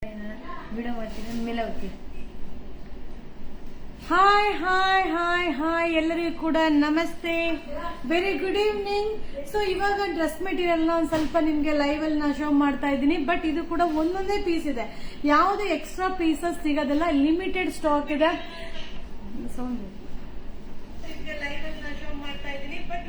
Video ಮಾಡ್ತೀನಿ ಮೇಲೆ ಹೋಗ್ತೀನಿ. ಹಾಯ್ ಹಾಯ್ ಹಾಯ್ ಹಾಯ್ ಎಲ್ಲರಿಗೂ ಕೂಡ ನಮಸ್ತೆ, ವೆರಿ ಗುಡ್ ಈವ್ನಿಂಗ್. ಸೊ ಇವಾಗ ಡ್ರೆಸ್ ಮೆಟೀರಿಯಲ್ ನ ಒಂದ್ ಸ್ವಲ್ಪ ನಿಮ್ಗೆ ಲೈವ್ ಅಲ್ಲಿ ನಾ ಶೋ ಮಾಡ್ತಾ ಇದ್ದೀನಿ. ಬಟ್ ಇದು ಕೂಡ ಒಂದೊಂದೇ ಪೀಸ್ ಇದೆ, ಯಾವುದೇ ಎಕ್ಸ್ಟ್ರಾ ಪೀಸಸ್ ಸಿಗೋದಿಲ್ಲ, ಲಿಮಿಟೆಡ್ ಸ್ಟಾಕ್ ಇದೆ. ಲೈವ್ ಅಲ್ಲಿ ನಾ ಶೋ ಮಾಡ್ತಾ ಇದ್ದೀನಿ. ಬಟ್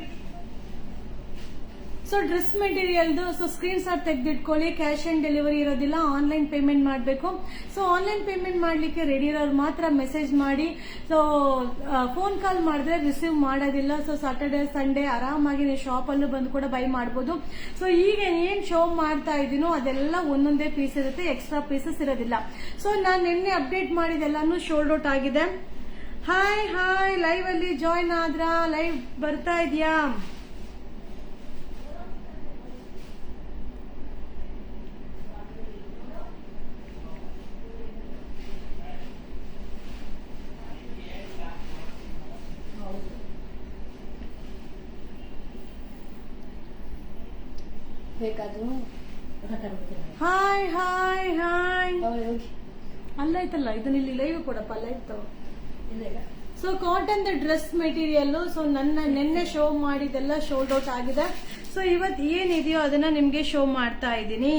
ಸೊ ಡ್ರೆಸ್ ಮೆಟೀರಿಯಲ್ದು ಸೊ ಸ್ಕ್ರೀನ್ ಶಾಟ್ ತೆಗೆದಿಟ್ಕೊಳ್ಳಿ. ಕ್ಯಾಶ್ ಆನ್ ಡೆಲಿವರಿ ಇರೋದಿಲ್ಲ, ಆನ್ಲೈನ್ ಪೇಮೆಂಟ್ ಮಾಡಬೇಕು. ಸೊ ಆನ್ಲೈನ್ ಪೇಮೆಂಟ್ ಮಾಡ್ಲಿಕ್ಕೆ ರೆಡಿ ಇರೋರು ಮಾತ್ರ ಮೆಸೇಜ್ ಮಾಡಿ. ಸೊ ಫೋನ್ ಕಾಲ್ ಮಾಡಿದ್ರೆ ರಿಸೀವ್ ಮಾಡೋದಿಲ್ಲ. ಸೊ ಸಾಟರ್ಡೆ ಸಂಡೇ ಆರಾಮಾಗಿ ನೀವು ಶಾಪ್ ಅಲ್ಲೂ ಬಂದು ಕೂಡ ಬೈ ಮಾಡಬಹುದು. ಸೊ ಈಗ ಏನ್ ಶೋ ಮಾಡ್ತಾ ಇದೀನೋ ಅದೆಲ್ಲ ಒಂದೊಂದೇ ಪೀಸ್ ಇರುತ್ತೆ, ಎಕ್ಸ್ಟ್ರಾ ಪೀಸಸ್ ಇರೋದಿಲ್ಲ. ಸೊ ನಾನು ನಿನ್ನೆ ಅಪ್ಡೇಟ್ ಮಾಡಿದೆಲ್ಲಾನು ಶೋಲ್ಡ್ ಔಟ್ ಆಗಿದೆ. ಹಾಯ್ ಹಾಯ್, ಲೈವ್ ಅಲ್ಲಿ ಜಾಯ್ನ್ ಆದ್ರ? ಲೈವ್ ಬರ್ತಾ ಇದೆಯಾ? ಬೇಕಾದ್ರೂ ಹಾಯ್ ಹಾಯ್ ಹಾಯ್. ಹೋಗಿ ಅಲ್ಲ ಐತಲ್ಲ, ಇದನ್ನ ಇಲ್ಲಿ ಲೈವ್ ಕೊಡಪ್ಪ, ಲೈವ್ ತಗೋ. ಇಲ್ಲ. So cotton dress material so ನನ್ನ ನಿನ್ನೆ ಶೋ ಮಾಡಿದೆಲ್ಲ ಶೋಲ್ಡ್ ಔಟ್ ಆಗಿದೆ. ಸೊ ಇವತ್ತು ಏನಿದೆಯೋ ಅದನ್ನ ನಿಮ್ಗೆ ಶೋ ಮಾಡ್ತಾ ಇದ್ದೀನಿ.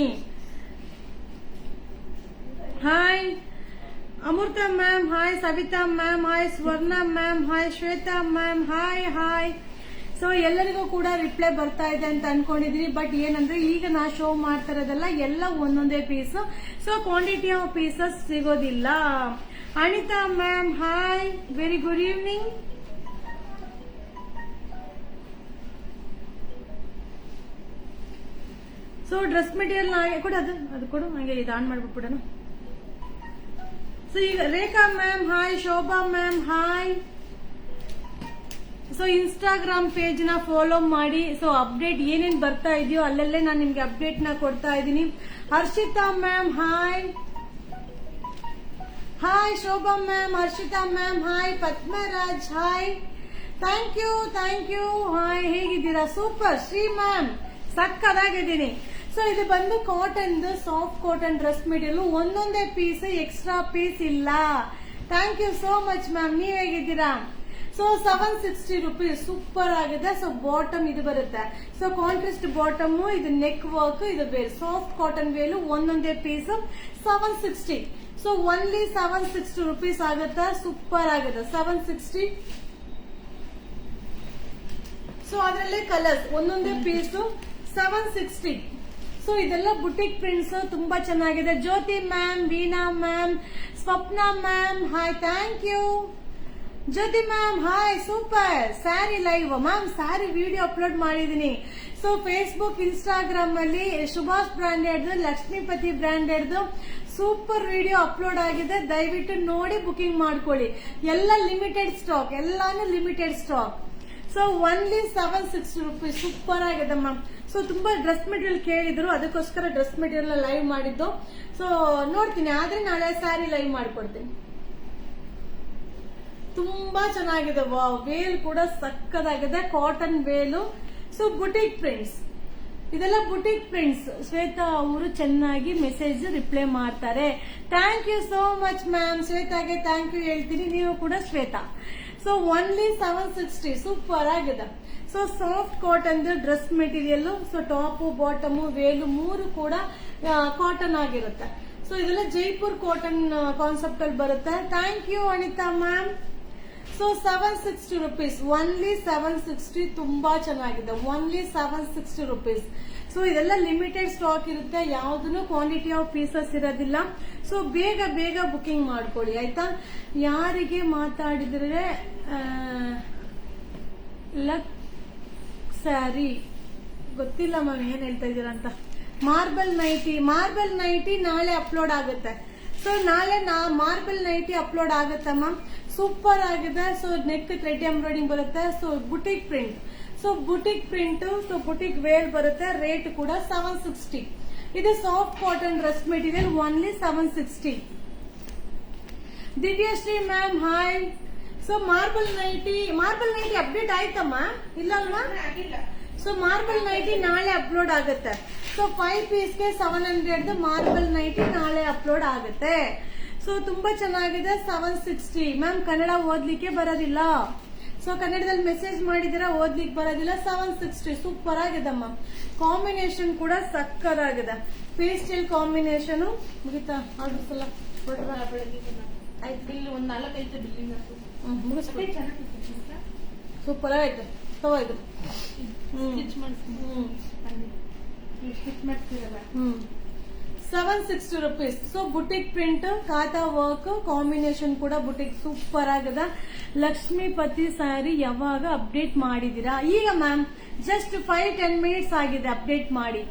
Hi Amrita ma'am, hi Savita ma'am, hi Swarna ma'am, hi Shweta ma'am, hi hi. So ಎಲ್ಲರಿಗೂ ಕೂಡ ರಿಪ್ಲೈ ಬರ್ತಾ ಇದೆ ಅಂತ ಅನ್ಕೊಂಡಿದ್ರಿ. ಬಟ್ ಏನಂದ್ರೆ ಈಗ ನಾ ಶೋ ಮಾಡ್ತಾ ಇರೋದೆಲ್ಲ ಎಲ್ಲ ಒಂದೊಂದೇ piece. So quantity of pieces ಸಿಗೋದಿಲ್ಲ. Anita ma'am, hi, very good evening. So dress material ಕೊಡು, ಅದು ಕೊಡು, ನಂಗೆ ಇದು ಆನ್ ಮಾಡ್ಬಿಟ್ಬಿಡೋಣ. ಸೊ ಈಗ Rekha ma'am, hi, Shobha ma'am, hi. So Instagram page ನ ಫಾಲೋ ಮಾಡಿ. ಸೊ ಅಪ್ಡೇಟ್ ಏನೇನ್ ಬರ್ತಾ ಇದೆಯೋ ಅಲ್ಲಲ್ಲೇ ನಾನು ನಿಮ್ಗೆ ಅಪ್ಡೇಟ್ ನ ಕೊಡ್ತಾ ಇದ್ದೀನಿ. Harshita ma'am, hi hi. Shobha ma'am, Harshita ma'am, hi. Padmaraj, hi. Thank you thank you. Hi, ಹೇಗಿದ್ದೀರಾ? ಸೂಪರ್. ಶ್ರೀ ಮ್ಯಾಮ್, ಸಕ್ಕದಾಗಿದ್ದೀನಿ. ಸೊ ಇದು ಬಂದು cotton, soft cotton dress material, ಒಂದೊಂದೇ ಪೀಸ್, ಎಕ್ಸ್ಟ್ರಾ ಪೀಸ್ ಇಲ್ಲ. Thank you so much ma'am. ನೀವ್ ಹೇಗಿದ್ದೀರಾ? ಸೊ 760 rupees, ಸೂಪರ್ ಆಗಿದೆ. So bottom ಇದು ಬರುತ್ತೆ. ಸೊ ಕಾಂಟ್ರಾಸ್ಟ್ ಬಾಟಮ್, ಇದು ನೆಕ್ ವರ್ಕ್, ಇದು ಬೇರೆ ಸಾಫ್ಟ್ ಕಾಟನ್ ವೇಲು, ಒಂದೊಂದೇ ಪೀಸ್ 760. ಸೊ ಒನ್ಲಿ 760 rupees ಆಗುತ್ತೆ. ಸೂಪರ್ ಆಗಿದೆ 760. ಸೊ ಅದರಲ್ಲೇ ಕಲರ್ಸ್, ಒಂದೊಂದೇ ಪೀಸ್ 760. ಸೊ ಇದೆಲ್ಲ ಬುಟಿಕ್ ಪ್ರಿಂಟ್ಸ್, ತುಂಬಾ ಚೆನ್ನಾಗಿದೆ. Jyoti ma'am, Veena ma'am, Swapna ma'am, hi, thank you. Jyoti ma'am, hi, super. Sari live ma'am, sari video upload ಮಾಡಿದೀನಿ. ಸೊ ಫೇಸ್ಬುಕ್, ಇನ್ಸ್ಟಾಗ್ರಾಮ್ ಅಲ್ಲಿ Subhash branded, Lakshmipati branded super video upload ಆಗಿದೆ. ದಯವಿಟ್ಟು ನೋಡಿ ಬುಕಿಂಗ್ ಮಾಡ್ಕೊಳ್ಳಿ. ಎಲ್ಲ ಲಿಮಿಟೆಡ್ ಸ್ಟಾಕ್, ಎಲ್ಲಾನು limited stock. So only 760 rupees, super ಆಗಿದೆ ಮ್ಯಾಮ್. ಸೊ ತುಂಬಾ ಡ್ರೆಸ್ ಮೆಟೀರಿಯಲ್ ಕೇಳಿದ್ರು, ಅದಕ್ಕೋಸ್ಕರ ಡ್ರೆಸ್ ಮೆಟೀರಿಯಲ್ ಲೈವ್ ಮಾಡಿದ್ದು. ಸೊ ನೋಡ್ತೀನಿ, ಆದ್ರೆ ನಾಳೆ ಸ್ಯಾರಿ ಲೈವ್ ಮಾಡ್ಕೊಡ್ತೀನಿ. ತುಂಬಾ ಚೆನ್ನಾಗಿದೆ. ವಾವ್, ವೇಲ್ ಕೂಡ ಸಕ್ಕದಾಗಿದೆ, cotton veil. So boutique prints, ಇದೆಲ್ಲ ಬುಟಿಕ್ ಪ್ರಿಂಟ್ಸ್. ಶ್ವೇತಾ ಅವರು ಚೆನ್ನಾಗಿ ಮೆಸೇಜ್ ರಿಪ್ಲೈ ಮಾಡ್ತಾರೆ. Thank you so much ma'am. ಶ್ವೇತಾಗೆ ಥ್ಯಾಂಕ್ ಯು ಹೇಳ್ತೀನಿ, ನೀವು ಕೂಡ ಶ್ವೇತಾ. ಸೊ ಒನ್ಲಿ 760, ಸೂಪರ್ ಆಗಿದೆ. So soft cotton dress material. So top, bottom, veil ಮೂರು ಕೂಡ ಕಾಟನ್ ಆಗಿರುತ್ತೆ. ಸೊ ಇದೆಲ್ಲ ಜೈಪುರ್ ಕಾಟನ್ ಕಾನ್ಸೆಪ್ಟ್ ಅಲ್ಲಿ ಬರುತ್ತೆ. Thank you Anita ma'am. So 760 rupees, only 760. ತುಂಬಾ ಚೆನ್ನಾಗಿದೆ, ಒನ್ಲಿ 760 rupees. ಸೊ ಇದೆಲ್ಲ ಲಿಮಿಟೆಡ್ ಸ್ಟಾಕ್ ಇರುತ್ತೆ, ಯಾವ್ದನ್ನು ಕ್ವಾಂಟಿಟಿ ಆಫ್ ಪೀಸಸ್ ಇರೋದಿಲ್ಲ. ಸೊ ಬೇಗ ಬೇಗ ಬುಕಿಂಗ್ ಮಾಡ್ಕೊಳ್ಳಿ, ಆಯ್ತಾ? ಯಾರಿಗೆ ಮಾತಾಡಿದ್ರೆ ಲಕ್ ಸ್ಯಾರಿ ಗೊತ್ತಿಲ್ಲ ಮ್ಯಾಮ್, ಏನ್ ಹೇಳ್ತಾ ಇದ್ದೀರಾ ಅಂತ. ಮಾರ್ಬಲ್ ನೈಟಿ ನಾಳೆ ಅಪ್ಲೋಡ್ ಆಗುತ್ತೆ. ಸೊ ನಾಳೆ ಮಾರ್ಬಲ್ ನೈಟಿ ಅಪ್ಲೋಡ್ ಆಗುತ್ತೆ ಮ್ಯಾಮ್. ಸೂಪರ್ ಆಗಿದೆ. ಸೊ ನೆಕ್ ಥ್ರೆಡ್ ಎಂಬ್ರಾಯ್ಡಿಂಗ್ ಬರುತ್ತೆ. So boutique print, so boutique print, so boutique wear ಬರುತ್ತೆ. ರೇಟ್ ಕೂಡ 760. ಇದು soft cotton dress material, only 760. Divyashree ma'am, hi. So marble nightie update ಆಯ್ತಮ್ಮ? ಇಲ್ಲ ಅಲ್ವಾ? ಸೊ ಮಾರ್ಬಲ್ ನೈಟಿ ನಾಳೆ ಅಪ್ಲೋಡ್ ಆಗುತ್ತೆ. ಸೊ 5 ಪೀಸ್ಗೆ 700 ಮಾರ್ಬಲ್ ನೈಟಿ ನಾಳೆ ಅಪ್ಲೋಡ್ ಆಗುತ್ತೆ. ಸೊ ತುಂಬಾ ಚೆನ್ನಾಗಿದೆ. 760 ಮ್ಯಾಮ್. ಕನ್ನಡ ಓದ್ಲಿಕ್ಕೆ ಬರೋದಿಲ್ಲ. ಸೊ ಕನ್ನಡದಲ್ಲಿ ಮೆಸೇಜ್ ಮಾಡಿದಿರ, ಓದ್ಲಿಕ್ಕೆ ಬರೋದಿಲ್ಲ. 760 ಸೂಪರ್ ಆಗಿದೆ ಮ್ಯಾಮ್. ಕಾಂಬಿನೇಷನ್ ಕೂಡ ಸಕ್ಕದಾಗಿದೆ. Pastel combination. ಮುಗಿತಾ ಆರ್ಡರ್ಸ್ ಎಲ್ಲ? ಬಿಲ್ ಒಂದ್ 4-5 ಬಿಲ್ಲಿಂಗ್ ಮುಗಿಸ್ಬಿಟ್ಟು ಸೂಪರ್ ಆಯ್ತು. ತಗೋಯ್ತು. ಸ್ಟಿಚ್ ಮಾಡಿಸ್ತೀನಿ. ಸ್ಟಿಚ್ ಮಾಡ್ತೀರಲ್ಲ. 760 rupees. ಸೊ ಬುಟಿಕ್ ಪ್ರಿಂಟ್, ಕಾಟಾ ವರ್ಕ್ ಕಾಂಬಿನೇಷನ್ ಕೂಡ ಬುಟಿಕ್ ಸೂಪರ್ ಆಗದ. ಲಕ್ಷ್ಮೀಪತಿ ಸ್ಯಾರಿ ಯಾವಾಗ ಅಪ್ಡೇಟ್ ಮಾಡಿದೀರಾ? ಈಗ ಮ್ಯಾಮ್ ಜಸ್ಟ್ 5-10 ಮಿನಿಟ್ಸ್ ಆಗಿದೆ ಅಪ್ಡೇಟ್ ಮಾಡಿ.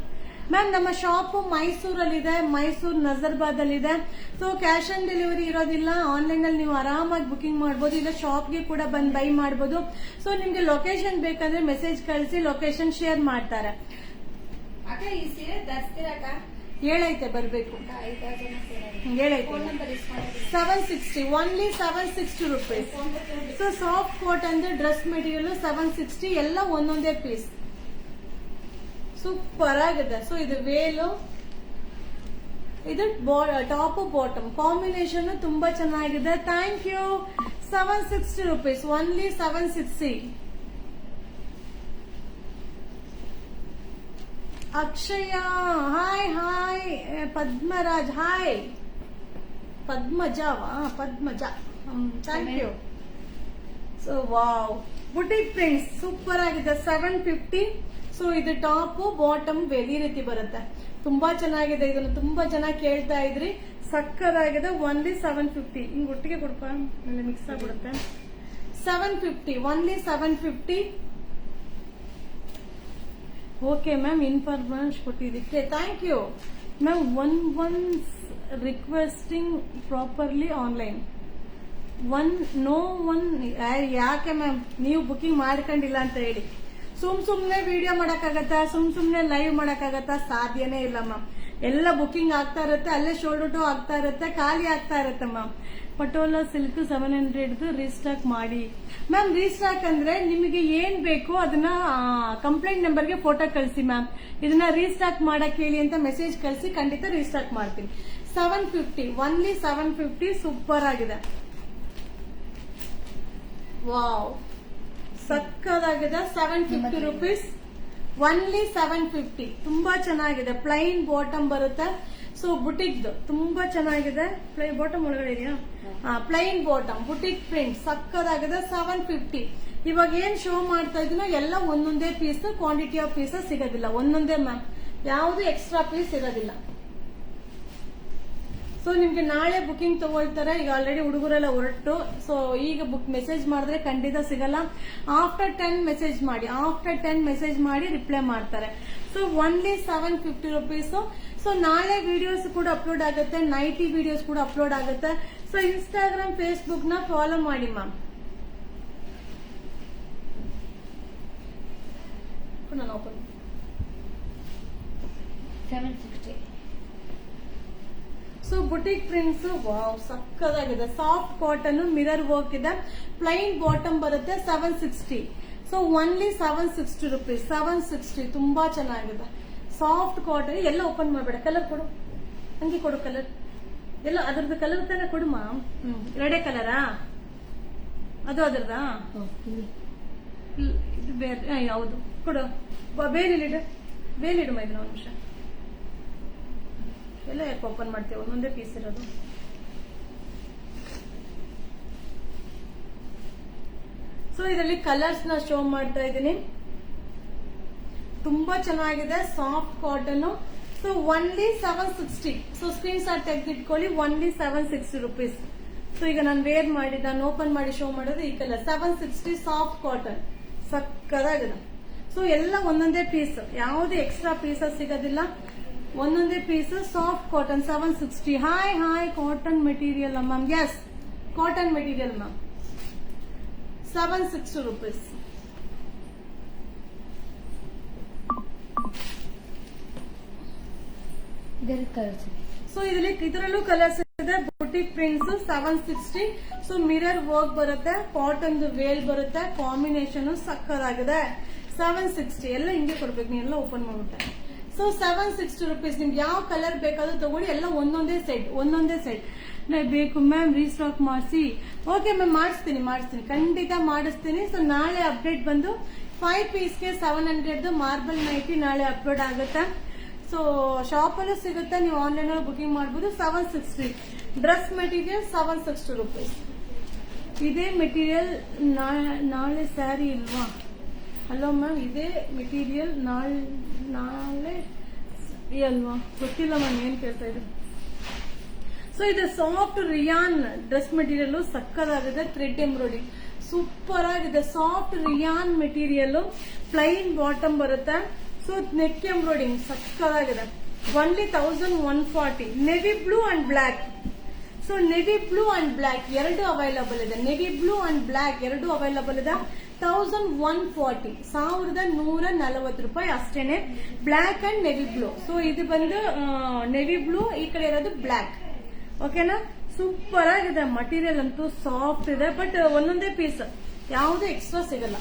ಮ್ಯಾಮ್ ನಮ್ಮ ಶಾಪ್ ಮೈಸೂರಲ್ಲಿದೆ, ಮೈಸೂರು ನಜರ್ಬಾದ್ ಅಲ್ಲಿ ಇದೆ. ಸೊ ಕ್ಯಾಶ್ ಆನ್ ಡೆಲಿವರಿ ಇರೋದಿಲ್ಲ. ಆನ್ಲೈನ್ ಅಲ್ಲಿ ನೀವು ಆರಾಮಾಗಿ ಬುಕಿಂಗ್ ಮಾಡಬಹುದು, ಇಲ್ಲ ಶಾಪ್ಗೆ ಕೂಡ ಬಂದು ಬೈ ಮಾಡಬಹುದು. ಸೊ ನಿಮ್ಗೆ ಲೊಕೇಶನ್ ಬೇಕಂದ್ರೆ ಮೆಸೇಜ್ ಕಳಿಸಿ, ಲೊಕೇಶನ್ ಶೇರ್ ಮಾಡ್ತಾರೆ. ಅಕ್ಕ ಈ ಸೀರೆ ತರಿಸ್ತೀರಕ್ಕ? ಹೇಳೈತೆ ಬರ್ಬೇಕು. ಹೇಳೈತೆ. 760 only 760 rupees. So soft cotton dress material 760 ಎಲ್ಲ ಒಂದೊಂದೇ ಪೀಸ್. ಸೂಪರ್ ಆಗಿದೆ. ಸೊ ಇದು ವೇಲು, ಇದು ಟಾಪ್ ಬಾಟಮ್ ಕಾಂಬಿನೇಷನ್ ತುಂಬಾ ಚೆನ್ನಾಗಿದೆ. Thank you. 760 rupees only 760. Akshaya hi hi. Padmaraj hi. ಪದ್ಮಜಾವಾ? Padmaja. Thank you. So wow, boutique prints super ಆಗಿದೆ. 750. ಸೊ ಇದು ಟಾಪ್ ಬಾಟಮ್ ಈ ರೀತಿ ಬರುತ್ತೆ. ತುಂಬಾ ಚೆನ್ನಾಗಿದೆ. ಇದನ್ನು ತುಂಬಾ ಜನ ಕೇಳ್ತಾ ಇದ್ರಿ. ಸಕ್ಕದಾಗಿದೆ. ಓನ್ಲಿ 750. ಹಿಂಗ್ ಒಟ್ಟಿಗೆ ಕೊಡ್ಪ, ಮಿಕ್ಸ್ ಆಗ್ಬಿಡುತ್ತೆ. 750 ಓನ್ಲಿ 750. ಓಕೆ ಮ್ಯಾಮ್, ಇನ್ಫಾರ್ಮೇಶನ್ ಕೊಟ್ಟಿದ್ದಕ್ಕೆ thank you ma'am. One requesting properly online. ಯಾಕೆ ಮ್ಯಾಮ್ ನೀವು ಬುಕಿಂಗ್ ಮಾಡ್ಕೊಂಡಿಲ್ಲ ಅಂತ ಹೇಳಿ ಸುಮ್ನೆ ವಿಡಿಯೋ ಮಾಡಕ್ಕಾಗತ್ತಾ? ಸುಮ್ನೆ ಲೈವ್ ಮಾಡಕ್ಕಾಗತ್ತಾ? ಸಾಧ್ಯನೇ ಇಲ್ಲ ಮ್ಯಾಮ್. ಎಲ್ಲ ಬುಕಿಂಗ್ ಆಗ್ತಾ ಇರುತ್ತೆ, ಅಲ್ಲೇ ಶೋಲ್ಡರ್ ಟು ಆಗ್ತಾ ಇರುತ್ತೆ, ಖಾಲಿ ಆಗ್ತಾ ಇರುತ್ತೆ ಮ್ಯಾಮ್. ಪಟೋಲಾ ಸಿಲ್ಕ್ 700 ರೀಸ್ಟಾಕ್ ಮಾಡಿ ಮ್ಯಾಮ್. ರೀಸ್ಟಾಕ್ ಅಂದ್ರೆ ನಿಮಗೆ ಏನ್ ಬೇಕು ಅದನ್ನ ಕಂಪ್ಲೇಂಟ್ ನಂಬರ್ಗೆ ಫೋಟೋ ಕಳಿಸಿ ಮ್ಯಾಮ್. ಇದನ್ನ ರೀಸ್ಟಾಕ್ ಮಾಡಕ್ ಹೇಳಿ ಅಂತ ಮೆಸೇಜ್ ಕಳಿಸಿ, ಖಂಡಿತ ರೀಸ್ಟಾಕ್ ಮಾಡ್ತೀನಿ. 750 ಓನ್ಲಿ 750. ಸೂಪರ್ ಆಗಿದೆ. ವಾವ್, ಸಕ್ಕದಾಗಿದೆ. 750 rupees ಓನ್ಲಿ 750. ತುಂಬಾ ಚೆನ್ನಾಗಿದೆ. ಪ್ಲೈನ್ ಬಾಟಮ್ ಬರುತ್ತೆ. ಸೊ ಬುಟಿಕ್ ತುಂಬಾ ಚೆನ್ನಾಗಿದೆ. ಬಾಟಮ್ ಒಳಗಡೆ ಇದೆಯಾ? ಪ್ಲೈನ್ ಬಾಟಮ್ ಬುಟಿಕ್ ಪ್ರಿಂಟ್ ಸಕ್ಕದಾಗಿದೆ. 750. ಇವಾಗ ಏನ್ ಶೋ ಮಾಡ್ತಾ ಇದೀನೋ ಎಲ್ಲ ಒಂದೊಂದೇ ಪೀಸ್. ಕ್ವಾಂಟಿಟಿ ಆಫ್ ಪೀಸಸ್ ಸಿಗೋದಿಲ್ಲ, ಒಂದೊಂದೇ ಮ್ಯಾಮ್. ಯಾವುದು ಎಕ್ಸ್ಟ್ರಾ ಪೀಸ್ ಇರೋದಿಲ್ಲ. ಸೊ ನಿಮ್ಗೆ ನಾಳೆ ಬುಕಿಂಗ್ ತಗೊಳ್ತಾರೆ. ಈಗ ಆಲ್ರೆಡಿ ಹುಡುಗರೆಲ್ಲ ಹೊರಟು. ಸೊ ಈಗ ಮೆಸೇಜ್ ಮಾಡಿದ್ರೆ ಖಂಡಿತ ಸಿಗಲ್ಲ. ಆಫ್ಟರ್ 10 ಮೆಸೇಜ್ ಮಾಡಿ. ಆಫ್ಟರ್ 10 ಮೆಸೇಜ್ ಮಾಡಿ ರಿಪ್ಲೈ ಮಾಡ್ತಾರೆ. So only 750 rupees. ಸೊ ನಾಳೆ ವಿಡಿಯೋಸ್ ಕೂಡ ಅಪ್ಲೋಡ್ ಆಗುತ್ತೆ, ನೈಟಿ ವಿಡಿಯೋಸ್ ಕೂಡ ಅಪ್ಲೋಡ್ ಆಗುತ್ತೆ. ಸೊ ಇನ್ಸ್ಟಾಗ್ರಾಮ್, ಫೇಸ್ಬುಕ್ ನ ಫಾಲೋ ಮಾಡಿ ಮ್ಯಾಮ್. ನಾನು open 760. So boutique prints wow ಸಕ್ಕದಾಗಿದೆ. ಸಾಫ್ಟ್ ಕಾಟನ್ ಮಿರರ್ ವರ್ಕ್ ಇದೆ. ಪ್ಲೈನ್ ಬಾಟಮ್ ಬರುತ್ತೆ. 760. So only 760 rupees. 760 ತುಂಬಾ ಚೆನ್ನಾಗಿದೆ. Soft cotton. ಎಲ್ಲ ಓಪನ್ ಮಾಡಬೇಡ. ಕಲರ್ ಕೊಡು, ಹಂಗೆ ಕೊಡು ಕಲರ್. ಎಲ್ಲ ಅದ್ರದ್ದು ಕಲರ್ ತಾನೆ ಕೊಡು ಮ್ಯಾಮ್. ರೆಡೆ ಕಲರಾ ಅದು? ಅದ್ರದಾ? ಇದು ಬೇರೆ ಯಾವುದು ಕೊಡು. ಬೇಲಿಡು ಮೈದಿನ ಒಂದು ನಿಮಿಷ. ಎಲ್ಲ ಯಾಕೆ ಓಪನ್ ಮಾಡ್ತೇವೆ? ಒಂದೊಂದೇ ಪೀಸ್ ಇರೋದು. ಸೊ ಇದರಲ್ಲಿ ಕಲರ್ಸ್ ನ ಶೋ ಮಾಡ್ತಾ ಇದ್ದೀನಿ. ತುಂಬಾ ಚೆನ್ನಾಗಿದೆ. Soft cotton. So only 760. So screenshot ತೆಗೆದಿಟ್ಕೊಳ್ಳಿ. Only 760 rupees. ಸೊ ಈಗ ನಾನು ವೇರ್ ಮಾಡಿ, ನಾನು ಓಪನ್ ಮಾಡಿ ಶೋ ಮಾಡೋದು ಈ ಕಲರ್. 760 ಸಾಫ್ಟ್ ಕಾಟನ್ ಸಕ್ಕದಾಗಿದೆ. ಸೊ ಎಲ್ಲ ಒಂದೊಂದೇ ಪೀಸ್, ಯಾವುದೇ ಎಕ್ಸ್ಟ್ರಾ ಪೀಸಸ್ ಸಿಗೋದಿಲ್ಲ. ಒಂದೊಂದೇ piece soft cotton. 760. Hi cotton material ma'am. Yes, cotton material ma'am. 760 rupees. So ಇದರಲ್ಲೂ ಕಲರ್ಸ್ ಇದೆ. Boutique prints 760. So mirror work ಬರುತ್ತೆ, ಕಾಟನ್ ವೇಲ್ ಬರುತ್ತೆ. ಕಾಂಬಿನೇಷನ್ ಸಕ್ಕದಾಗಿದೆ. 760. ಎಲ್ಲ ಹಿಂಗೆ ಕೊಡ್ಬೇಕು, ನೀ ಎಲ್ಲ ಓಪನ್ ಮಾಡ್ಬಿಟ್ಟೆ. So 760 rupees. ನಿಮ್ಗೆ ಯಾವ ಕಲರ್ ಬೇಕಾದ್ರೂ ತಗೊಳ್ಳಿ, ಎಲ್ಲ ಒಂದೊಂದೇ ಸೆಟ್ ಬೇಕು ಮ್ಯಾಮ್, ರೀಸ್ಟಾಕ್ ಮಾಡಿಸಿ. ಓಕೆ ಮ್ಯಾಮ್, ಮಾಡಿಸ್ತೀನಿ, ಖಂಡಿತ ಮಾಡಿಸ್ತೀನಿ. ಸೊ ನಾಳೆ ಅಪ್ಡೇಟ್ ಬಂದು 5 ಪೀಸ್ಗೆ 700 ಮಾರ್ಬಲ್ ನೈಟಿ ನಾಳೆ ಅಪ್ಲೋಡ್ ಆಗುತ್ತೆ. ಸೊ ಶಾಪಲ್ಲೂ ಸಿಗುತ್ತೆ, ನೀವು ಆನ್ಲೈನ್ ಅಲ್ಲಿ ಬುಕಿಂಗ್ ಮಾಡಬಹುದು. 760 ಡ್ರೆಸ್ ಮೆಟೀರಿಯಲ್ 760 rupees. ಇದೇ ಮೆಟೀರಿಯಲ್ ನಾಳೆ ಸ್ಯಾರಿ ಇಲ್ವಾ? ಹಲೋ ಮ್ಯಾಮ್, ಇದೇ ಮೆಟೀರಿಯಲ್ ನಾಳೆ ಅಲ್ವಾ? ಗೊತ್ತಿಲ್ಲ ಮ್ಯಾಮ್, ಏನ್ ಕೇಳ್ತಾ ಇದ್ರು. ಸೊ ಇದು ಸಾಫ್ಟ್ ರಿಯಾನ್ ಡ್ರೆಸ್ ಮೆಟೀರಿಯಲ್, ಸಕ್ಕದಾಗಿದೆ. ಥ್ರೆಡ್ ಎಂಬ್ರಾಯ್ಡಿಂಗ್ ಸೂಪರ್ ಆಗಿದೆ. Soft rayon material, plain bottom ಬರುತ್ತೆ. ಸೊ ನೆಕ್ ಎಂಬ್ರಾಯ್ಡಿಂಗ್ ಸಕ್ಕದಾಗಿದೆ. Only 1140. Navy blue and black. So navy blue and black ಎರಡು ಅವೈಲಬಲ್ ಇದೆ. ನೆವಿ ಬ್ಲೂ ಅಂಡ್ ಬ್ಲಾಕ್ ಎರಡು available ಇದೆ. 1140, 1140 ರೂಪಾಯಿ ಅಷ್ಟೇನೆ. Black and navy blue. So ಇದು ಬಂದು ನೆವಿ ಬ್ಲೂ, ಈ ಕಡೆ ಇರೋದು ಬ್ಲಾಕ್. ಓಕೆನಾ? ಸೂಪರ್ ಆಗಿದೆ. ಮಟೀರಿಯಲ್ ಅಂತೂ ಸಾಫ್ಟ್ ಇದೆ, ಬಟ್ ಒಂದೊಂದೇ ಪೀಸ್, ಯಾವುದೇ ಎಕ್ಸ್ಟ್ರಾ ಸಿಗಲ್ಲ.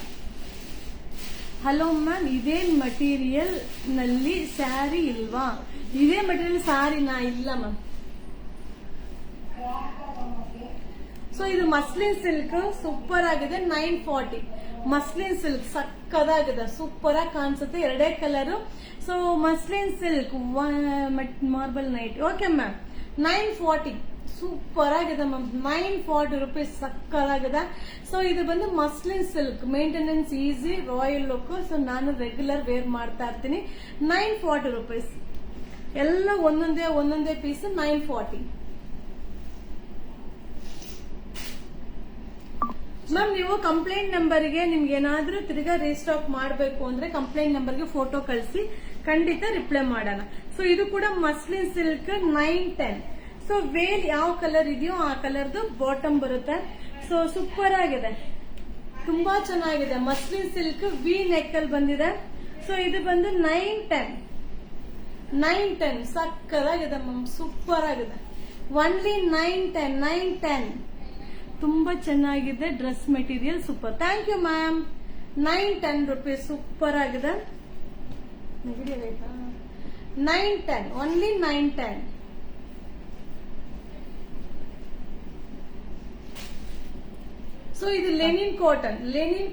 ಹಲೋ ಮ್ಯಾಮ್, ಇದೇ ಮಟೀರಿಯಲ್ ನಲ್ಲಿ ಸ್ಯಾರಿ ಇಲ್ವಾ? ಇದೇ ಮಟೀರಿಯಲ್ ಸ್ಯಾರಿನಾ? ಇಲ್ಲ ಮ್ಯಾಮ್. ಸೊ ಇದು ಮಸ್ಲಿನ್ ಸಿಲ್ಕ್ ಸೂಪರ್ ಆಗಿದೆ. 940 ಮಸ್ಲಿನ್ ಸಿಲ್ಕ್ ಸಕ್ಕದಾಗಿದೆ, ಸೂಪರ್ ಆಗಿ ಕಾಣಿಸುತ್ತೆ. ಎರಡೇ colour. So muslin silk marble night. Okay ma'am, 940 super ಆಗಿದೆ ಮ್ಯಾಮ್. 940 ರೂಪೀಸ್ ಸಕ್ಕದಾಗಿದೆ. ಸೊ ಇದು ಬಂದು muslin silk, maintenance easy, royal look. So ನಾನು ರೆಗ್ಯುಲರ್ ವೇರ್ ಮಾಡ್ತಾ ಇರ್ತೀನಿ. 940 ರೂಪೀಸ್ ಎಲ್ಲ ಒಂದೊಂದೇ ಪೀಸ್. 940 ಮ್ಯಾಮ್. ನೀವು ಕಂಪ್ಲೇಂಟ್ ನಂಬರ್ಗೆ ನಿಮ್ಗೆ ಏನಾದ್ರೂ ತಿರ್ಗಾ ರೀಸ್ಟಾಕ್ ಮಾಡಬೇಕು ಅಂದ್ರೆ ಕಂಪ್ಲೇಂಟ್ ನಂಬರ್ಗೆ ಫೋಟೋ ಕಳಿಸಿ, ಖಂಡಿತ ರಿಪ್ಲೈ ಮಾಡೋಣ. ಸೊ ಇದು ಕೂಡ ಮಸ್ಲಿನ್ ಸಿಲ್ಕ್ 910. ಸೊ ವೇಲ್ ಯಾವ ಕಲರ್ ಇದೆಯೋ ಆ ಕಲರ್ದು ಬಾಟಮ್ ಬರುತ್ತೆ. ಸೊ ಸೂಪರ್ ಆಗಿದೆ, ತುಂಬಾ ಚೆನ್ನಾಗಿದೆ. ಮಸ್ಲಿನ್ ಸಿಲ್ಕ್ ವಿ ನೆಕ್ ಅಲ್ಲಿ ಬಂದಿದೆ. ಸೊ ಇದು ಬಂದು 910 ಸಕ್ಕದಾಗಿದೆ ಮ್ಯಾಮ್, ಸೂಪರ್ ಆಗಿದೆ. ಓನ್ಲಿ 910. ತುಂಬಾ ಚೆನ್ನಾಗಿದೆ dress material, super. Thank you ma'am. 910 rupees super ಆಗಿದೆ. 910, ಓನ್ಲಿ 910. ಸೊ ಇದು ಲೆನಿನ್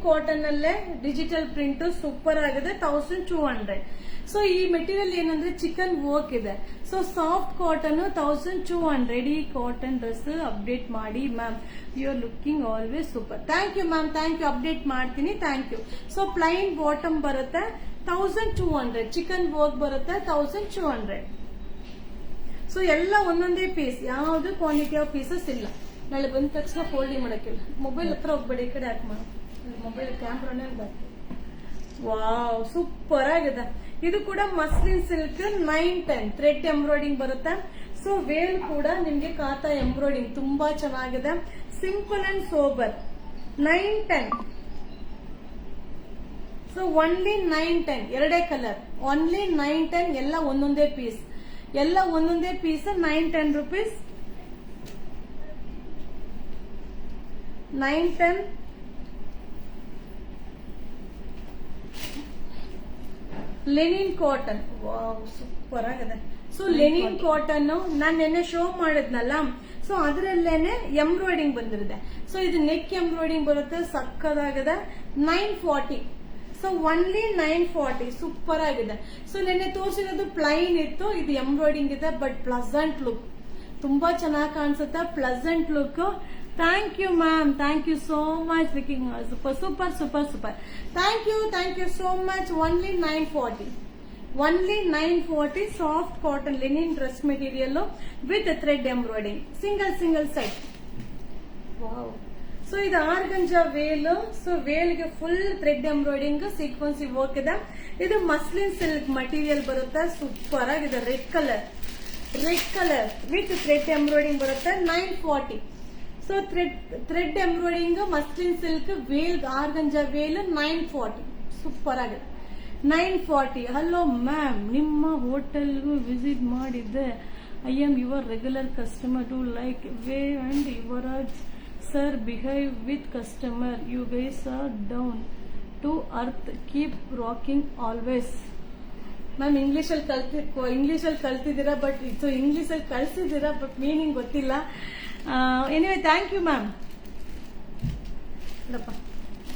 ಕಾಟನ್ ಅಲ್ಲೇ ಡಿಜಿಟಲ್ ಪ್ರಿಂಟ್ ಸೂಪರ್ ಆಗಿದೆ. 1200. ಸೊ ಈ ಮೆಟೀರಿಯಲ್ ಏನಂದ್ರೆ ಚಿಕನ್ ವರ್ಕ್ ಇದೆ. So soft cotton 1200. ಈ ಕಾಟನ್ ಡ್ರೆಸ್ ಅಪ್ಡೇಟ್ ಮಾಡಿ ma'am, you are looking always super. Thank you ma'am, thank you. Update ಮಾಡ್ತೀನಿ, thank you. So plain bottom ಬರುತ್ತೆ 1200. Chicken work ಬರುತ್ತೆ 1200. So ಎಲ್ಲ ಒಂದೊಂದೇ ಪೀಸ್, ಯಾವ್ದು ಕ್ವಾಂಟಿಟಿ ಆಫ್ ಪೀಸಸ್ ಇಲ್ಲ. ನಾಳೆ ಬಂದ ತಕ್ಷಣ ಫೋಲ್ಡಿಂಗ್ ಮಾಡಕ್ಕಿಲ್ಲ. ಮೊಬೈಲ್ ಹತ್ರ ಹೋಗ್ಬೇಡಿ, ಈ ಕಡೆ ಹಾಕಿ ಮಾಡಿ. ಮೊಬೈಲ್ ಕ್ಯಾಮ್ರಾನೇ ಬರ್ತದೆ. ವಾವ್, ಸೂಪರ್ ಆಗಿದೆ. ಇದು ಕೂಡ ಮಸ್ಲಿನ್ ಸಿಲ್ಕ್ 910 ಥ್ರೆಡ್ ಎಂಬ್ರಾಯ್ಡಿಂಗ್ ಬರುತ್ತೆ. ಸೊ ವೇಲ್ ಕೂಡ ನಿಮ್ಗೆ ಕಾತಾ ಎಂಬ್ರಾಯ್ಡಿಂಗ್ ತುಂಬಾ ಚೆನ್ನಾಗಿದೆ. Simple and sober 910. So only 910, ಎರಡೇ ಕಲರ್. ಓನ್ಲಿ 910, ಎಲ್ಲ ಒಂದೊಂದೇ piece. 910 rupees. 910. Linen cotton, wow super ಆಗಿದೆ. ಸೊ ಲೆನಿನ್ ಕಾಟನ್ ನಾನು ನೆನ್ನೆ ಶೋ ಮಾಡಿದ್ನಲ್ಲ, ಸೊ ಅದರಲ್ಲೇನೆ ಎಂಬ್ರಾಯ್ಡಿಂಗ್ ಬಂದಿರುತ್ತೆ. ಸೊ ಇದು ನೆಕ್ ಎಂಬ್ರಾಯ್ಡಿಂಗ್ ಬರುತ್ತೆ, ಸಕ್ಕದಾಗಿದೆ. 940. ಸೊ ಓನ್ಲಿ 940, ಸೂಪರ್ ಆಗಿದೆ. ಸೊ ನೆನ್ನೆ ತೋರಿಸಿರೋದು ಪ್ಲೈನ್ ಇತ್ತು, ಇದು ಎಂಬ್ರಾಯ್ಡಿಂಗ್ ಇದೆ, ಬಟ್ ಪ್ಲಸೆಂಟ್ ಲುಕ್, ತುಂಬಾ ಚೆನ್ನಾಗಿ ಕಾಣಿಸುತ್ತೆ. Pleasant look. Thank you ma'am, thank you so much. Super. Thank you so much. Only 940. Soft cotton linen dress material with thread embroidery, single set. Wow. So ಇದು organza veil. So ವೇಲ್ಗೆ full thread embroidery, sequence work ಇದೆ. ಇದು muslin silk material ಬರುತ್ತೆ, super ಆಗಿದೆ. Red colour with thread embroidering ಬರುತ್ತೆ. 940. So thread embroidery muslin silk veil, organza veil 940, super ಆಗಿದೆ. 940. Hello ma'am, ನಿಮ್ಮ ಹೋಟೆಲ್ಗೂ ವಿಸಿಟ್ ಮಾಡಿದ್ದೆ. I am your regular customer. To like way and Yuvraj sir behave with customer. You guys are down to earth. Keep rocking always. Ma'am ಇಂಗ್ಲಿಷಲ್ಲಿ ಕಲ್ತಿದ್ದೀರಾ, but so ಇಂಗ್ಲಿಷಲ್ಲಿ ಕಳ್ಸಿದ್ದೀರಾ, but meaning ಗೊತ್ತಿಲ್ಲ. Anyway thank you ma'am.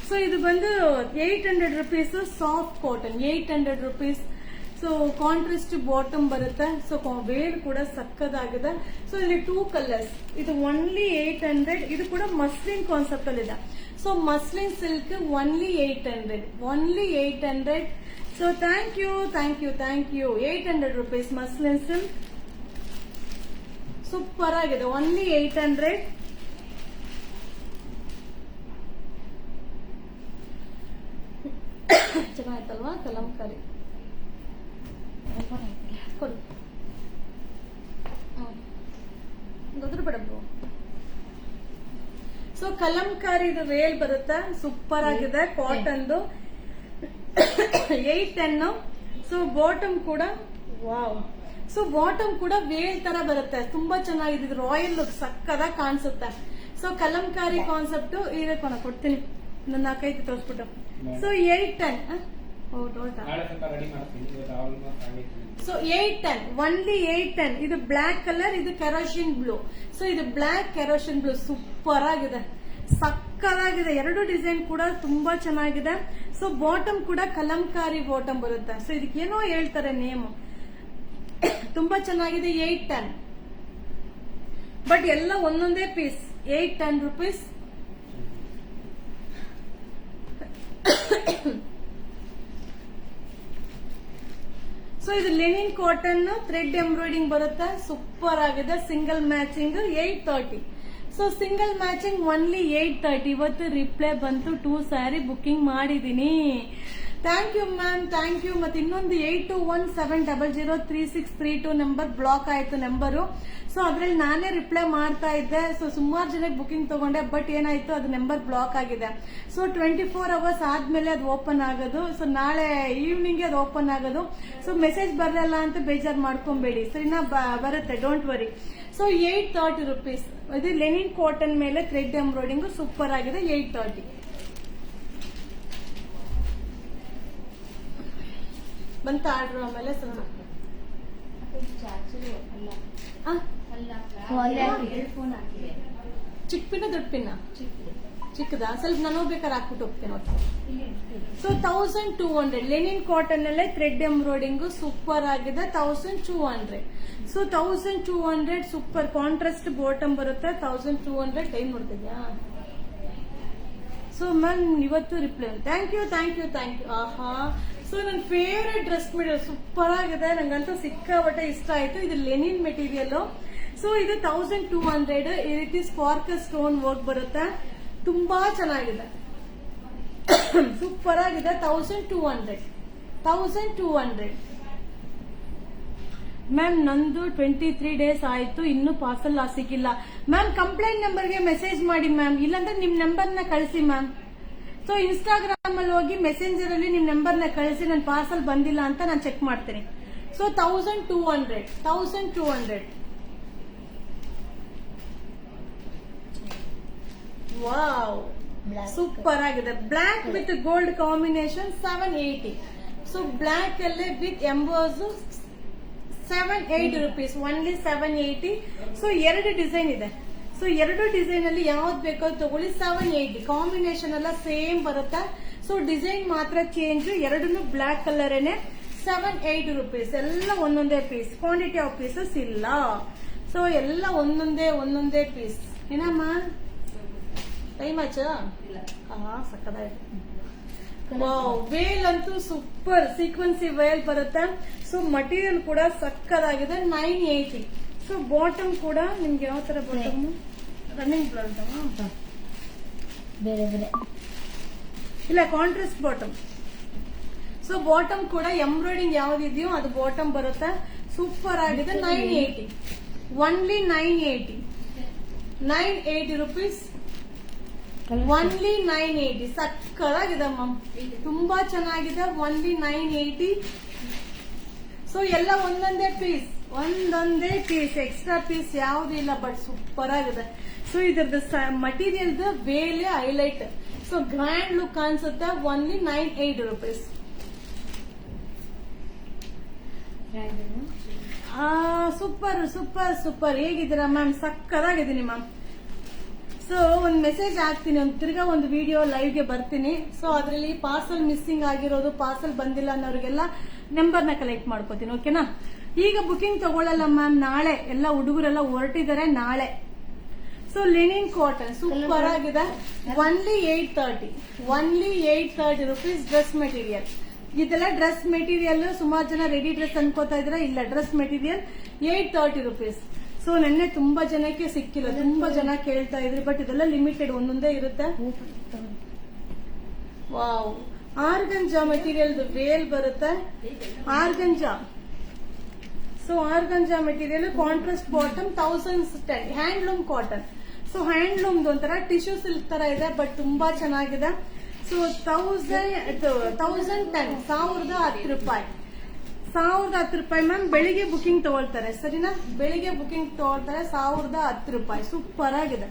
So ಇದು ಬಂದು 800 rupees soft cotton, 800 rupees. So contrast bottom ಬರುತ್ತೆ. So veil ಕೂಡ ಸಕ್ಕದಾಗಿದೆ. ಸೊ ಇಲ್ಲಿ 2 ಕಲರ್ಸ್. ಇದು ಓನ್ಲಿ 800. ಇದು ಕೂಡ ಮಸ್ಲಿನ್ ಕಾನ್ಸೆಪ್ಟ್ ಅಲ್ಲಿ ಇದೆ. So muslin silk only 800. So thank you 800 rupees muslin silk. Super ಆಗಿದೆ, ಓನ್ಲಿ 800. ಚೆನ್ನಾಯ್ತಲ್ವಾ ಕಲಂಕಾರಿ? ಕೊಡು ಗೊತ್ತಿರ ಬೇಡ. ಸೊ ಕಲಂಕಾರಿ ಇದು ವೇಲ್ ಬರುತ್ತೆ, ಸೂಪರ್ ಆಗಿದೆ, ಕಾಟನ್ದು 810. ಸೊ ಬಾಟಮ್ ಕೂಡ ವಾವ್. ಸೊ ಬಾಟಮ್ ಕೂಡ ವೇಲ್ ತರ ಬರುತ್ತೆ, ತುಂಬಾ ಚೆನ್ನಾಗಿದೆ. ರಾಯಲ್ ಲುಕ್ ಸಕ್ಕದಾಗಿ ಕಾಣಿಸುತ್ತೆ. ಸೊ ಕಲಂಕಾರಿ ಕಾನ್ಸೆಪ್ಟ್ ಇದಕ್ಕೆ ಕೊಡ್ತೀನಿ, ನನ್ನ 4-5 ತೋರಿಸ್ಬಿಟ್ಟು. ಸೊ 810. So 810, only 810. ಇದು ಬ್ಲಾಕ್ ಕಲರ್, ಇದು ಕೆರೋಸಿನ್ ಬ್ಲೂ. ಸೊ ಇದು ಬ್ಲಾಕ್ ಕೆರೋಸಿನ್ ಬ್ಲೂ ಸೂಪರ್ ಆಗಿದೆ, ಸಕ್ಕದಾಗಿದೆ. 2 ಡಿಸೈನ್ ಕೂಡ ತುಂಬಾ ಚೆನ್ನಾಗಿದೆ. ಸೊ ಬಾಟಮ್ ಕೂಡ ಕಲಂಕಾರಿ ಬಾಟಮ್ ಬರುತ್ತೆ. ಸೊ ಇದಕ್ಕೇನೋ ಹೇಳ್ತಾರೆ ನೇಮ್, ತುಂಬಾ ಚೆನ್ನಾಗಿದೆ. 810, ಬಟ್ ಎಲ್ಲ ಒಂದೊಂದೇ ಪೀಸ್. 810 ರುಪೀಸ್. ಸೊ ಇದು ಲೆನಿನ್ ಕಾಟನ್ ಥ್ರೆಡ್ ಎಂಬ್ರಾಯ್ಡಿಂಗ್ ಬರುತ್ತೆ, ಸೂಪರ್ ಆಗಿದೆ. Single matching 830. So single matching only 830. ಇವತ್ತು ರಿಪ್ಲೈ ಬಂತು, 2 ಸ್ಯಾರಿ ಬುಕ್ಕಿಂಗ್ ಮಾಡಿದೀನಿ. Thank you ma'am, thank you. ಮತ್ತೆ ಇನ್ನೊಂದು 8217003632 ನಂಬರ್ ಬ್ಲಾಕ್ ಆಯ್ತು ನಂಬರು. ಸೊ ಅದ್ರಲ್ಲಿ ನಾನೇ ರಿಪ್ಲೈ ಮಾಡ್ತಾ ಇದ್ದೆ. ಸೊ ಸುಮಾರು ಜನಕ್ಕೆ ಬುಕಿಂಗ್ ತಗೊಂಡೆ, ಬಟ್ ಏನಾಯ್ತು ಅದು ನಂಬರ್ ಬ್ಲಾಕ್ ಆಗಿದೆ. ಸೊ 24 ಅವರ್ಸ್ ಆದ್ಮೇಲೆ ಅದು ಓಪನ್ ಆಗೋದು. ಸೊ ನಾಳೆ ಈವ್ನಿಂಗ್ ಅದು ಓಪನ್ ಆಗೋದು. ಸೊ ಮೆಸೇಜ್ ಬರಲ್ಲ ಅಂತ ಬೇಜಾರು ಮಾಡ್ಕೊಂಬೇಡಿ, ಸರಿನಾ? ಬರುತ್ತೆ, ಡೋಂಟ್ ವರಿ. So 830 rupees. ಇದು ಲೆನಿನ್ ಕಾಟನ್ ಮೇಲೆ ಥ್ರೆಡ್ ಎಂಬ್ರಾಯ್ಡಿಂಗ್ ಸೂಪರ್ ಆಗಿದೆ, 830. ಬಂತ ಆರ್ಡರ್? ಆಮೇಲೆ ಚಿಕ್ಕ ಪಿನ್ನ ದೊಡ್ಡ ಪಿನ್ನ? ಚಿಕ್ಕದ ಸ್ವಲ್ಪ ನಾನು ಬೇಕಾದ್ರೆ ಹಾಕ್ಬಿಟ್ಟು ಹೋಗ್ತೇನೆ. ಸೊ 1200 ಲೆನಿನ್ ಕಾಟನ್ ಅಲ್ಲೇ ಥ್ರೆಡ್ ಎಂಬ್ರಾಯ್ಡಿಂಗ್ ಸೂಪರ್ ಆಗಿದೆ, 1200. ಸೊ 1200 ಸೂಪರ್ ಕಾಂಟ್ರಾಸ್ಟ್ ಬಾಟಮ್ ಬರುತ್ತೆ, 1200. ಟೈಮ್ ನೋಡ್ತಿದ್ಯಾ? ಸೊ ಮ್ಯಾಮ್ ಇವತ್ತು ರಿಪ್ಲೈ. Thank you. ಆಹಾ, ಸೊ ನನ್ನ ಫೇವ್ರೆಟ್ ಡ್ರೆಸ್ ಮೆಟೀರಿಯಲ್ ಸೂಪರ್ ಆಗಿದೆ, ನಂಗಂತೂ ಸಿಕ್ಕಾಪಟ್ಟೆ ಇಷ್ಟ ಆಯ್ತು. ಇದು ಲೆನಿನ್ ಮೆಟೀರಿಯಲ್. ಸೊ ಇದು 1200. ಈ ರೀತಿ ಸ್ಪಾರ್ಕಲ್ ಸ್ಟೋನ್ ವರ್ಕ್ ಬರುತ್ತೆ, ತುಂಬಾ ಚೆನ್ನಾಗಿದೆ, ಸೂಪರ್ ಆಗಿದೆ. 1200. ಮ್ಯಾಮ್ ನಂದು 23 ಡೇಸ್ ಆಯ್ತು, ಇನ್ನೂ ಪಾರ್ಸಲ್ ಸಿಕ್ಕಿಲ್ಲ. ಮ್ಯಾಮ್ ಕಂಪ್ಲೇಂಟ್ ನಂಬರ್ಗೆ ಮೆಸೇಜ್ ಮಾಡಿ ಮ್ಯಾಮ್, ಇಲ್ಲಾಂದ್ರೆ ನಿಮ್ ನಂಬರ್ನ ಕಳಿಸಿ ಮ್ಯಾಮ್. ಸೊ ಇನ್ಸ್ಟಾಗ್ರಾಮ್ ಅಲ್ಲಿ ಹೋಗಿ ಮೆಸೆಂಜರ್ ಅಲ್ಲಿ ನಿಮ್ ನಂಬರ್ನ ಕಳಿಸಿ, ನನ್ನ ಪಾರ್ಸಲ್ ಬಂದಿಲ್ಲ ಅಂತ ನಾನು ಚೆಕ್ ಮಾಡ್ತೀನಿ. ಸೊ 1200. ವಾವ್, ಸೂಪರ್ ಆಗಿದೆ. Black with gold combination 780. So black ಅಲ್ಲೇ with emboss 780 rupees, only 780. So 2 design ಇದೆ. ಸೊ 2 ಡಿಸೈನ್ ಅಲ್ಲಿ ಯಾವ್ದು ಬೇಕೋ ತಗೊಳ್ಳಿ. 780 ಕಾಂಬಿನೇಷನ್ ಎಲ್ಲ ಸೇಮ್ ಬರುತ್ತೆ. ಸೊ ಡಿಸೈನ್ ಮಾತ್ರ ಚೇಂಜ್, 2 ಬ್ಲಾಕ್ ಕಲರ್ ಏನೆ. 780 ರುಪೀಸ್. ಎಲ್ಲ ಒಂದೊಂದೇ ಪೀಸ್, ಕ್ವಾಂಟಿಟಿ ಆಫ್ ಪೀಸಸ್ ಇಲ್ಲ. ಸೊ ಎಲ್ಲ ಒಂದೊಂದೇ ಪೀಸ್. ಏನಮ್ಮ ಟೈಮ್ ಆಚಾ? ಸಕ್ಕದಾಯ್ತು. ವೇಲ್ ಅಂತೂ ಸೂಪರ್ ಸೀಕ್ವೆನ್ಸಿ ವೇಲ್ ಬರುತ್ತೆ. ಸೊ ಮಟೀರಿಯಲ್ ಕೂಡ ಸಕ್ಕದಾಗಿದೆ, 980. ಸೊ ಬಾಟಮ್ ಕೂಡ ನಿಮ್ಗೆ ಯಾವ ತರ ಬಾಟಮ್? ರನ್ನಿಂಗ್ ಬ್ಲೌಸ್ ಬೇರೆ ಇಲ್ಲ, ಕಾಂಟ್ರಾಸ್ಟ್ ಬಾಟಮ್. ಸೊ ಬಾಟಮ್ ಕೂಡ ಎಂಬ್ರಾಯ್ಡಿಂಗ್ ಯಾವ್ದಿದೆಯೋ ಅದು ಬಾಟಮ್ ಬರುತ್ತೆ, ಸೂಪರ್ ಆಗಿದೆ. 980, ಓನ್ಲಿ 980 ರುಪೀಸ್. ಓನ್ಲಿ 980. ಸಕ್ಕದಾಗಿದೆ ಮ್ಯಾಮ್, ತುಂಬಾ ಚೆನ್ನಾಗಿದೆ. ಓನ್ಲಿ 980. ಸೊ ಎಲ್ಲ ಒಂದೊಂದೇ ಪೀಸ್, ಎಕ್ಸ್ಟ್ರಾ ಪೀಸ್ ಯಾವ್ದು ಇಲ್ಲ, ಬಟ್ ಸೂಪರ್ ಆಗಿದೆ. ಸೊ ಇದ್ರದ್ದು ಮಟೀರಿಯಲ್ ವೇಲೆ ಹೈಲೈಟ್. ಸೊ ಗ್ರ್ಯಾಂಡ್ ಲುಕ್ ಅನ್ಸುತ್ತೆ. Only 980 rupees. Super super super. ಹೇಗಿದ್ದೀರಾ ಮ್ಯಾಮ್? ಸಕ್ಕದಾಗಿದ್ದೀನಿ ಮ್ಯಾಮ್. ಸೊ ಒಂದು ಮೆಸೇಜ್ ಹಾಕ್ತೀನಿ, ತಿರ್ಗಾ ಒಂದು ವಿಡಿಯೋ ಲೈವ್ಗೆ ಬರ್ತೀನಿ. ಸೊ ಅದರಲ್ಲಿ ಪಾರ್ಸಲ್ ಮಿಸ್ಸಿಂಗ್ ಆಗಿರೋದು, ಪಾರ್ಸಲ್ ಬಂದಿಲ್ಲ ಅನ್ನೋರಿಗೆಲ್ಲ ನಂಬರ್ನ ಕಲೆಕ್ಟ್ ಮಾಡ್ಕೋತೀನಿ. ಓಕೆನಾ? ಈಗ ಬುಕಿಂಗ್ ತಗೊಳ್ಳಲ್ಲ ಮ್ಯಾಮ್, ನಾಳೆ ಎಲ್ಲ ಹುಡುಗರೆಲ್ಲ ಹೊರಟಿದ್ದಾರೆ ನಾಳೆ. ಸೊ ಲಿನಿನ್ ಕಾಟನ್ ಸೂಪರ್ ಆಗಿದೆ. Only 830 rupees dress material. ಇದೆಲ್ಲ ಡ್ರೆಸ್ ಮೆಟೀರಿಯಲ್. ಸುಮಾರು ಜನ ರೆಡಿ ಡ್ರೆಸ್ ಅನ್ಕೋತಾ ಇದ್ರೆ, ಇಲ್ಲ, ಡ್ರೆಸ್ ಮೆಟೀರಿಯಲ್ 830 rupees. ಸೊ ನೆನ್ನೆ ತುಂಬಾ ಜನಕ್ಕೆ ಸಿಕ್ಕಿಲ್ಲ, ತುಂಬಾ ಜನ ಕೇಳ್ತಾ ಇದ್ರಿ, ಬಟ್ ಇದೆಲ್ಲ ಲಿಮಿಟೆಡ್, ಒಂದೊಂದೇ ಇರುತ್ತೆ. ವಾವ್, ಆರ್ಗಂಜಾ ಮೆಟೀರಿಯಲ್ ವೇಲ್ ಬರುತ್ತೆ. ಆರ್ಗಂಜಾ, so ಆರ್ಗಂಜಾ material, contrast bottom, 1010 handloom cotton. So handloom ಒಂಥರ ಟಿಶ್ಯೂ ಸಿಲ್ಕ್ ತರ ಇದೆ, ಬಟ್ ತುಂಬಾ ಚೆನ್ನಾಗಿದೆ. ಸೊ 1010 ರೂಪಾಯಿ. 1010 ರೂಪಾಯಿ ಮ್ಯಾಮ್. ಬೆಳಿಗ್ಗೆ ಬುಕಿಂಗ್ ತಗೊಳ್ತಾರೆ, ಸರಿನಾ? ಬೆಳಿಗ್ಗೆ ಬುಕಿಂಗ್ ತಗೊಳ್ತಾರೆ. 1010 ರೂಪಾಯಿ. ಸೂಪರ್ ಆಗಿದೆ.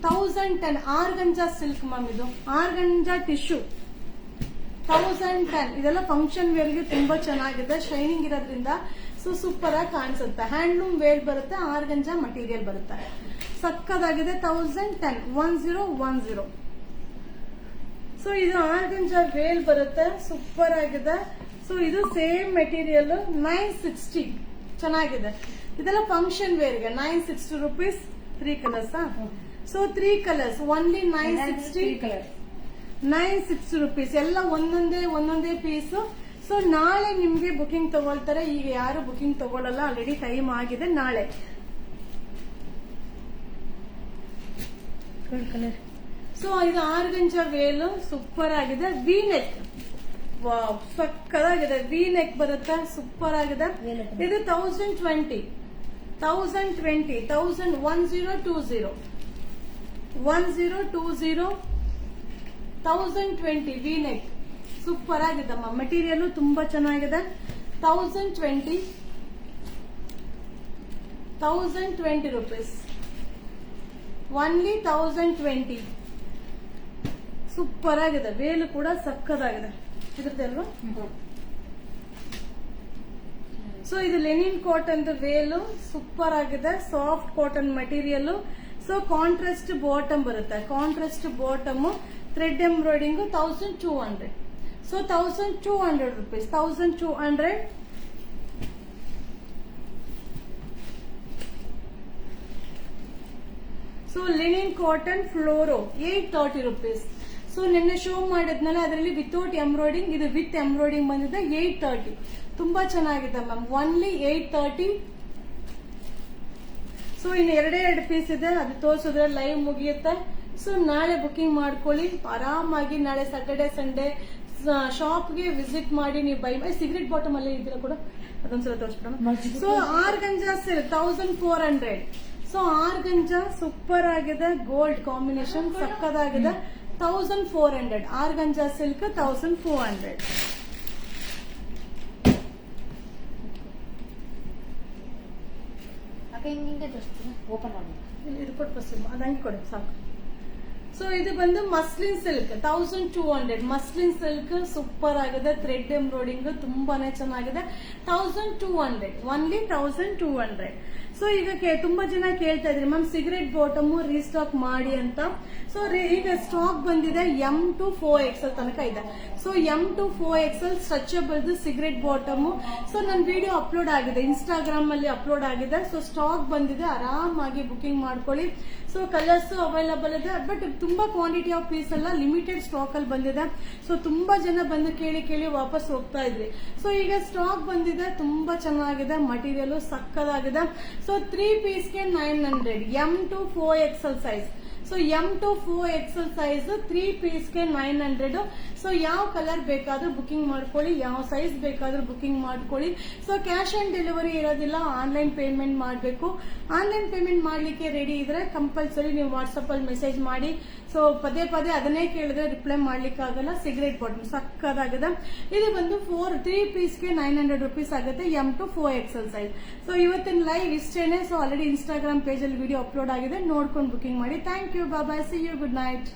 1010 ಆರ್ಗಂಜಾ ಸಿಲ್ಕ್ ಮ್ಯಾಮ್. ಇದು ಆರ್ಗಂಜಾ ಟಿಶ್ಯೂ 1010. ಇದೆಲ್ಲ ಫಂಕ್ಷನ್ ವೇರ್ಗೆ ತುಂಬಾ ಚೆನ್ನಾಗಿದೆ, ಶೈನಿಂಗ್ ಇರೋದ್ರಿಂದ. ಸೊ ಸೂಪರ್ ಆಗಿ ಕಾಣಿಸುತ್ತೆ. ಹ್ಯಾಂಡ್ಲೂಮ್ ವೇಲ್ ಬರುತ್ತೆ, ಆರ್ಗಂಜಾ ಮಟೀರಿಯಲ್ ಬರುತ್ತೆ. ಸಕ್ಕದಾಗಿದೆ. 1010 1010. ಸೊ ಇದು ಆರ್ಗಂಜಾ ವೇಲ್ ಬರುತ್ತೆ, ಸೂಪರ್ ಆಗಿದೆ. ಸೊ ಇದು ಸೇಮ್ ಮೆಟೀರಿಯಲ್ 960. ಚೆನ್ನಾಗಿದೆ. ಇದೆಲ್ಲ ಫಂಕ್ಷನ್ ವೇರ್ಗೆ 960 rupees. 3 colours. So 3 colours only 960 rupees. ಎಲ್ಲ ಒಂದೊಂದೇ ಪೀಸ್. ಸೊ ನಾಳೆ ನಿಮ್ಗೆ ಬುಕಿಂಗ್ ತಗೊಳ್ತಾರೆ. ಈಗ ಯಾರು ಬುಕಿಂಗ್ ತಗೊಳ್ಳಲ್ಲ, ಆಲ್ರೆಡಿ ಟೈಮ್ ಆಗಿದೆ. ನಾಳೆ ಸೊ ಇದು ಆರ್ಗಂಜಾ ವೇಲ್ ಸೂಪರ್ ಆಗಿದೆ. ವಿ ನೆಕ್, ವಾವ್, ಸಕ್ಕದಾಗಿದೆ. ವಿ ನೆಕ್ ಬರುತ್ತೆ, ಸೂಪರ್ ಆಗಿದೆ. ಇದು 1020 1020 ವಿ ನೆಕ್. ಸೂಪರ್ ಆಗಿದಮ್ಮ. ಮೆಟೀರಿಯಲ್ ತುಂಬಾ ಚೆನ್ನಾಗಿದೆ. 1020 rupees. ಓನ್ಲಿ 1020. ಸೂಪರ್ ಆಗಿದೆ. ವೇಲು ಕೂಡ ಸಕ್ಕದಾಗಿದೆ. ಇರುತ್ತೆ ಅಲ್ವಾ? ಸೊ ಇದು ಲೆನಿನ್ ಕಾಟನ್ ವೇಲು, ಸೂಪರ್ ಆಗಿದೆ. Soft cotton material. So contrast bottom ಬರುತ್ತೆ. Contrast bottom, thread embroidery. 1200. So 1200 rupees. 1200. So linen cotton ಫ್ಲೋರೋ 830 rupees. ಸೊ ನಿನ್ನೆ ಶೋ ಮಾಡಿದ್ನಲ್ಲ, ಅದರಲ್ಲಿ ವಿತೌಟ್ ಎಂಬ್ರಾಯ್ಡಿಂಗ್, ಇದು ವಿತ್ ಎಂಬ್ರಾಯ್ಡಿಂಗ್ ಬಂದಿದೆ. 830. ತುಂಬಾ ಚೆನ್ನಾಗಿದೆ ಮ್ಯಾಮ್. ಓನ್ಲಿ 830. ಸೊ ಇನ್ನು 2 ಪೀಸ್ ಇದೆ, ಅದು ತೋರಿಸಿದ್ರೆ ಲೈವ್ ಮುಗಿಯುತ್ತೆ. ಸೊ ನಾಳೆ ಬುಕಿಂಗ್ ಮಾಡ್ಕೊಳ್ಳಿ ಆರಾಮಾಗಿ. ನಾಳೆ ಸ್ಯಾಟರ್ಡೆ ಸಂಡೇ ಶಾಪ್ಗೆ ವಿಸಿಟ್ ಮಾಡಿ. ನೀವು ಬೈ ಸಿಗರೆಟ್ ಬಾಟಮ್ ಅಲ್ಲೇ ಇದ್ದೀರಾ ಕೂಡ, ಅದೊಂದ್ಸಲ ತೋರಿಸ್ಬಿಡೋಣ. So organza silk 1400. So organza super ಆಗಿದೆ. ಗೋಲ್ಡ್ ಕಾಂಬಿನೇಷನ್ ಸಕ್ಕದಾಗಿದೆ. 1400. Organza silk 1400. ಓಪನ್ ಮಾಡಿ ಇದು ಕೊಟ್ಟು ಫಸ್ಟ್, ಅದು ಹಂಗೆ ಕೊಡಿ ಸಾಕು. ಸೊ ಇದು ಬಂದು muslin silk 1200. Muslin silk super ಆಗಿದೆ. ಥ್ರೆಡ್ ಎಂಬ್ರಾಯ್ಡಿಂಗ್ ತುಂಬಾನೇ ಚೆನ್ನಾಗಿದೆ. 1200. ಓನ್ಲಿ 1200. ಸೊ ಈಗ ತುಂಬಾ ಜನ ಕೇಳ್ತಾ ಇದ್ರಿ ಮ್ಯಾಮ್ ಸಿಗರೆಟ್ ಬಾಟಮ್ ರೀಸ್ಟಾಕ್ ಮಾಡಿ ಅಂತ. ಸೊ ಈಗ ಸ್ಟಾಕ್ ಬಂದಿದೆ M to 4XL ತನಕ ಇದೆ. So M to 4XL stretchable cigarette bottom. So ನನ್ನ ವಿಡಿಯೋ ಅಪ್ಲೋಡ್ ಆಗಿದೆ, ಇನ್ಸ್ಟಾಗ್ರಾಮ್ ಅಲ್ಲಿ ಅಪ್ಲೋಡ್ ಆಗಿದೆ. ಸೊ ಸ್ಟಾಕ್ ಬಂದಿದೆ, ಆರಾಮಾಗಿ ಬುಕಿಂಗ್ ಮಾಡ್ಕೊಳ್ಳಿ. ಸೊ ಕಲರ್ಸ್ ಅವೈಲಬಲ್ ಇದೆ, ಬಟ್ ತುಂಬಾ ಕ್ವಾಂಟಿಟಿ ಆಫ್ ಪೀಸ್ ಅಲ್ಲ, ಲಿಮಿಟೆಡ್ ಸ್ಟಾಕ್ ಅಲ್ಲಿ ಬಂದಿದೆ. ಸೊ ತುಂಬಾ ಜನ ಬಂದು ಕೇಳಿ ವಾಪಸ್ ಹೋಗ್ತಾ ಇದ್ರಿ. ಸೊ ಈಗ ಸ್ಟಾಕ್ ಬಂದಿದೆ, ತುಂಬಾ ಚೆನ್ನಾಗಿದೆ. ಮಟೀರಿಯಲ್ ಸಕ್ಕದಾಗಿದೆ. ಸೊ 3 ಪೀಸ್ಗೆ 900. M to 4XL size. So M to 4XL size 3 ಪೀಸ್ಗೆ 900. ಸೊ ಯಾವ ಕಲರ್ ಬೇಕಾದ್ರೂ ಬುಕಿಂಗ್ ಮಾಡ್ಕೊಳ್ಳಿ, ಯಾವ ಸೈಜ್ ಬೇಕಾದ್ರೂ ಬುಕಿಂಗ್ ಮಾಡ್ಕೊಳ್ಳಿ. ಸೊ ಕ್ಯಾಶ್ ಆನ್ ಡೆಲಿವರಿ ಇರೋದಿಲ್ಲ, ಆನ್ಲೈನ್ ಪೇಮೆಂಟ್ ಮಾಡಬೇಕು. ಆನ್ಲೈನ್ ಪೇಮೆಂಟ್ ಮಾಡ್ಲಿಕ್ಕೆ ರೆಡಿ ಇದ್ರೆ ಕಂಪಲ್ಸರಿ ನೀವು ವಾಟ್ಸಪ್ ಅಲ್ಲಿ ಮೆಸೇಜ್ ಮಾಡಿ. ಸೊ ಪದೇ ಅದನ್ನೇ ಕೇಳಿದ್ರೆ ರಿಪ್ಲೈ ಮಾಡ್ಲಿಕ್ಕೆ ಆಗಲ್ಲ. ಸಿಗರೆಟ್ ಬಾಟಮ್ ಸಕ್ಕದಾಗಿದೆ. ಇದು ಬಂದು 3 ಪೀಸ್ಗೆ 900 rupees ಆಗುತ್ತೆ. M to 4XL size. So ಇವತ್ತಿನ ಲೈವ್ ಇಷ್ಟೇನೆ. ಸೊ ಆಲ್ರೆಡಿ ಇನ್ಸ್ಟಾಗ್ರಾಮ್ ಪೇಜ್ ಅಲ್ಲಿ ವಿಡಿಯೋ ಅಪ್ಲೋಡ್ ಆಗಿದೆ, ನೋಡ್ಕೊಂಡು ಬುಕಿಂಗ್ ಮಾಡಿ. Thank you, bye, see you, good night.